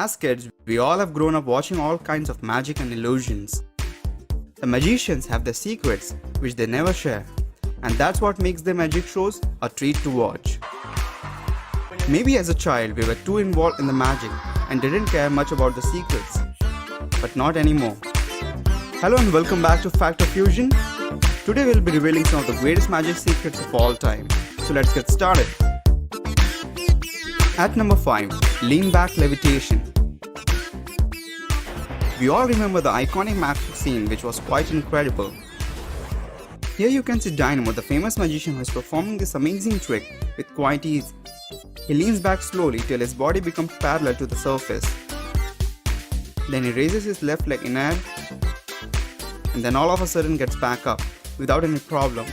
As kids, we all have grown up watching all kinds of magic and illusions. The magicians have their secrets, which they never share, and that's what makes their magic shows a treat to watch. Maybe as a child we were too involved in the magic and didn't care much about the secrets, but not anymore. Hello and welcome back to Fact or Fusion. Today we'll be revealing some of the greatest magic secrets of all time. So let's get started. At number 5, lean back levitation. We all remember the iconic magic scene, which was quite incredible. Here you can see Dynamo, the famous magician who is performing this amazing trick with quite ease. He leans back slowly till his body becomes parallel to the surface. Then he raises his left leg in air and then all of a sudden gets back up without any problem.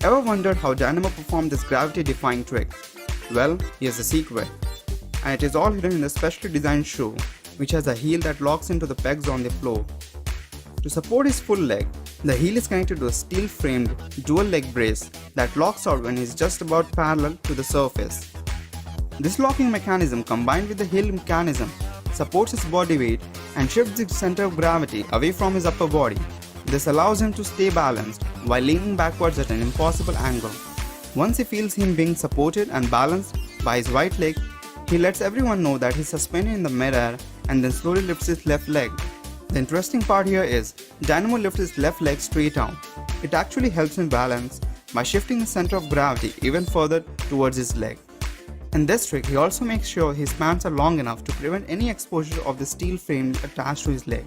Ever wondered how Dynamo performed this gravity-defying trick? Well, here's the secret. And it is all hidden in a specially designed shoe, which has a heel that locks into the pegs on the floor. To support his full leg, the heel is connected to a steel-framed dual leg brace that locks out when he is just about parallel to the surface. This locking mechanism, combined with the heel mechanism, supports his body weight and shifts the center of gravity away from his upper body. This allows him to stay balanced while leaning backwards at an impossible angle. Once he feels him being supported and balanced by his right leg, he lets everyone know that he's suspended in the mid-air and then slowly lifts his left leg. The interesting part here is, Dynamo lifts his left leg straight out. It actually helps him balance by shifting the center of gravity even further towards his leg. In this trick, he also makes sure his pants are long enough to prevent any exposure of the steel frame attached to his leg.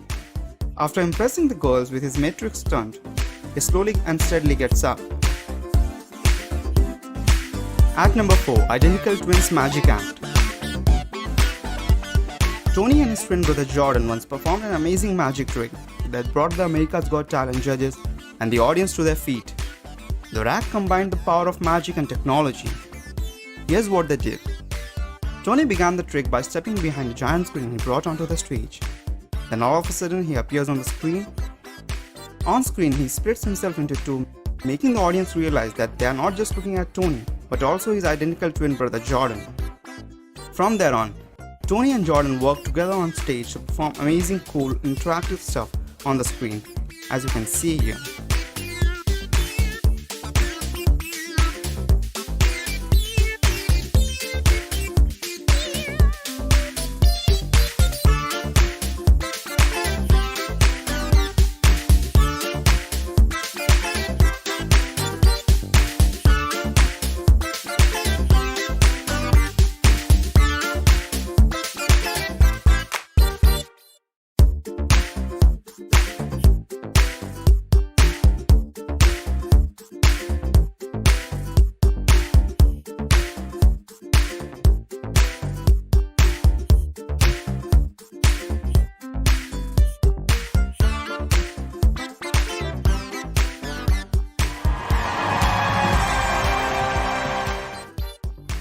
After impressing the girls with his matrix stunt, he slowly and steadily gets up. At number 4, Identical Twins Magic Act. Tony and his twin brother Jordan once performed an amazing magic trick that brought the America's Got Talent judges and the audience to their feet. The act combined the power of magic and technology. Here's what they did. Tony began the trick by stepping behind a giant screen he brought onto the stage. Then all of a sudden he appears on the screen. On screen he splits himself into two, making the audience realize that they are not just looking at Tony, but also his identical twin brother Jordan. From there on, Tony and Jordan worked together on stage to perform amazing, cool, interactive stuff on the screen, as you can see here.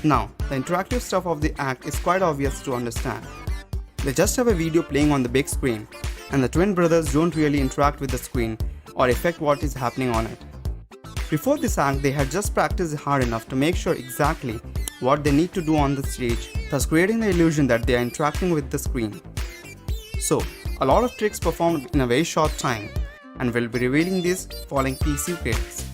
Now, the interactive stuff of the act is quite obvious to understand. They just have a video playing on the big screen, and the twin brothers don't really interact with the screen or affect what is happening on it. Before this act, they had just practiced hard enough to make sure exactly what they need to do on the stage, thus creating the illusion that they are interacting with the screen. So, a lot of tricks performed in a very short time, and we'll be revealing these following key secrets.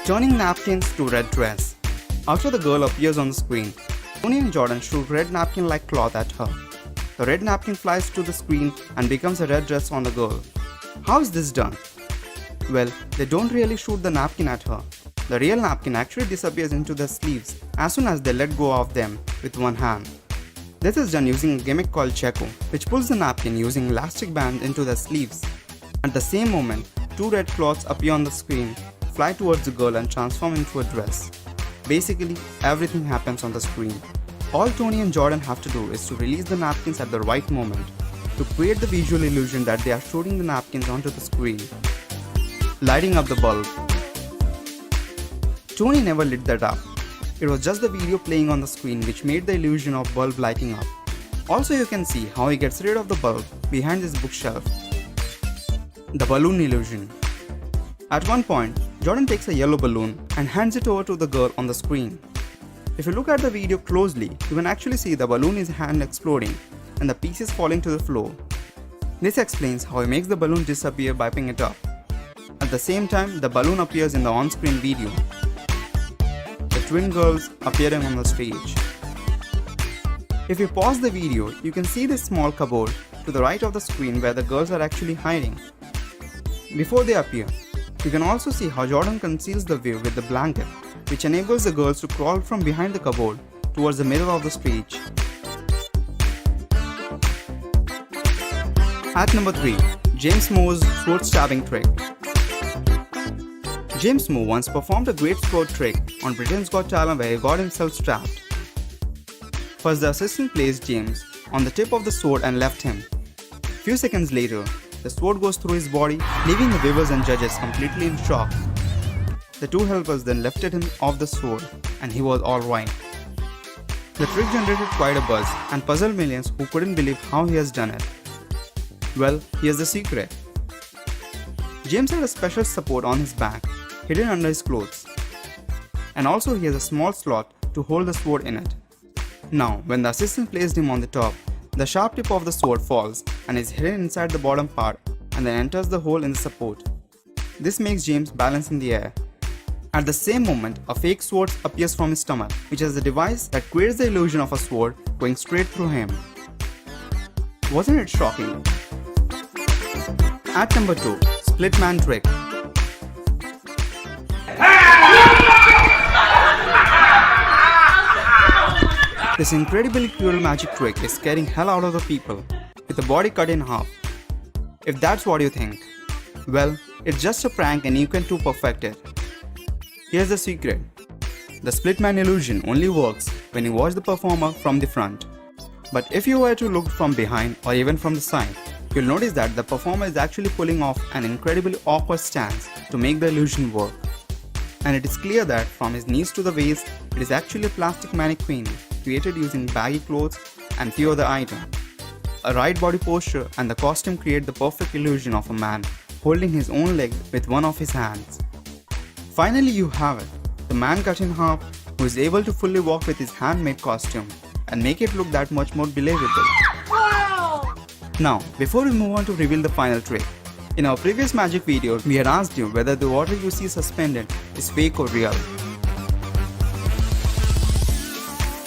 Turning napkins to red dress. After the girl appears on the screen, Tony and Jordan shoot red napkin-like cloth at her. The red napkin flies to the screen and becomes a red dress on the girl. How is this done? Well, they don't really shoot the napkin at her. The real napkin actually disappears into the sleeves as soon as they let go of them with one hand. This is done using a gimmick called Checo, which pulls the napkin using elastic bands into the sleeves. At the same moment, two red cloths appear on the screen, fly towards the girl and transform into a dress. Basically, everything happens on the screen. All Tony and Jordan have to do is to release the napkins at the right moment to create the visual illusion that they are shooting the napkins onto the screen. Lighting up the bulb. Tony never lit that up. It was just the video playing on the screen which made the illusion of bulb lighting up. Also, you can see how he gets rid of the bulb behind his bookshelf. The balloon illusion. At one point, Jordan takes a yellow balloon and hands it over to the girl on the screen. If you look at the video closely, you can actually see the balloon in his hand exploding, and the pieces falling to the floor. This explains how he makes the balloon disappear by picking it up. At the same time, the balloon appears in the on-screen video. The twin girls appearing on the stage. If you pause the video, you can see this small cupboard to the right of the screen where the girls are actually hiding. Before they appear, you can also see how Jordan conceals the view with the blanket, which enables the girls to crawl from behind the cupboard towards the middle of the stage. At number 3, James Moore's sword stabbing trick. James Moore once performed a great sword trick on Britain's Got Talent where he got himself stabbed. First, the assistant placed James on the tip of the sword and left him. Few seconds later, the sword goes through his body, leaving the viewers and judges completely in shock. The two helpers then lifted him off the sword, and he was alright. The trick generated quite a buzz and puzzled millions who couldn't believe how he has done it. Well, here's the secret. James had a special support on his back, hidden under his clothes. And also he has a small slot to hold the sword in it. Now, when the assistant placed him on the top, the sharp tip of the sword falls and is hidden inside the bottom part and then enters the hole in the support. This makes James balance in the air. At the same moment, a fake sword appears from his stomach, which is a device that creates the illusion of a sword going straight through him. Wasn't it shocking? At number 2, Split Man Trick. This incredibly cruel magic trick is scaring hell out of the people, with the body cut in half. If that's what you think, well, it's just a prank and you can too perfect it. Here's the secret. The split man illusion only works when you watch the performer from the front. But if you were to look from behind or even from the side, you'll notice that the performer is actually pulling off an incredibly awkward stance to make the illusion work. And it is clear that from his knees to the waist, it is actually a plastic mannequin created using baggy clothes and few other items. A right body posture and the costume create the perfect illusion of a man holding his own leg with one of his hands. Finally, you have it, the man cut in half who is able to fully walk with his handmade costume and make it look that much more believable. Wow! Now, before we move on to reveal the final trick, in our previous magic video, we had asked you whether the water you see suspended is fake or real.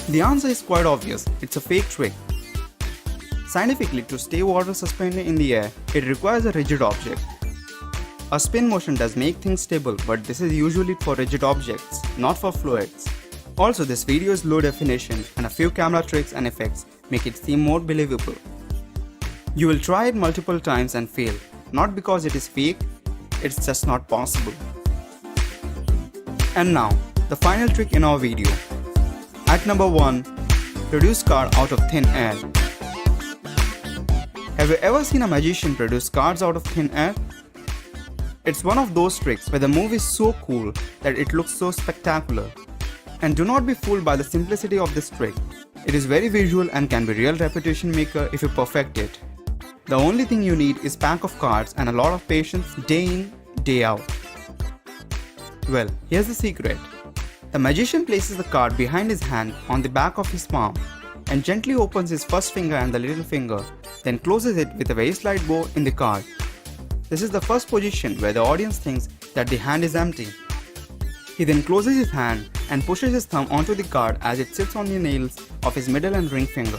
The answer is quite obvious, it's a fake trick. Scientifically, to stay water suspended in the air, it requires a rigid object. A spin motion does make things stable, but this is usually for rigid objects, not for fluids. Also, this video is low definition and a few camera tricks and effects make it seem more believable. You will try it multiple times and fail, not because it is fake, it's just not possible. And now, the final trick in our video. At number 1, produce card out of thin air. Have you ever seen a magician produce cards out of thin air? It's one of those tricks where the move is so cool that it looks so spectacular. And do not be fooled by the simplicity of this trick. It is very visual and can be real reputation maker if you perfect it. The only thing you need is pack of cards and a lot of patience day in, day out. Well, here's the secret. The magician places the card behind his hand on the back of his palm and gently opens his first finger and the little finger, then closes it with a very slight bow in the card. This is the first position where the audience thinks that the hand is empty. He then closes his hand and pushes his thumb onto the card as it sits on the nails of his middle and ring finger.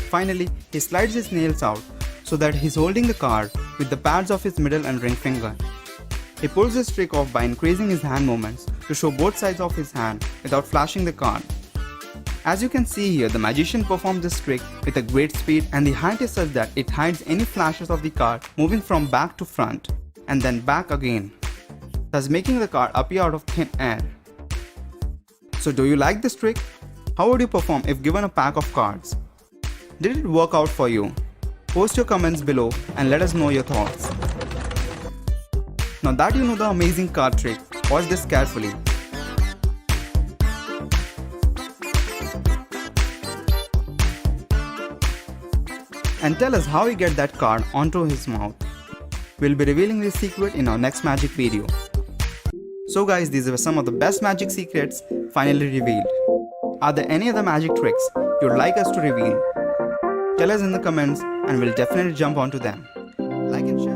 Finally, he slides his nails out so that he's holding the card with the pads of his middle and ring finger. He pulls this trick off by increasing his hand movements to show both sides of his hand without flashing the card. As you can see here, the magician performed this trick with a great speed and the height is such that it hides any flashes of the card moving from back to front and then back again, thus making the card appear out of thin air. So do you like this trick? How would you perform if given a pack of cards? Did it work out for you? Post your comments below and let us know your thoughts. Now that you know the amazing card trick, watch this carefully. And tell us how you get that card onto his mouth. We'll be revealing this secret in our next magic video. So guys, these were some of the best magic secrets finally revealed. Are there any other magic tricks you'd like us to reveal? Tell us in the comments and we'll definitely jump onto them. Like and share.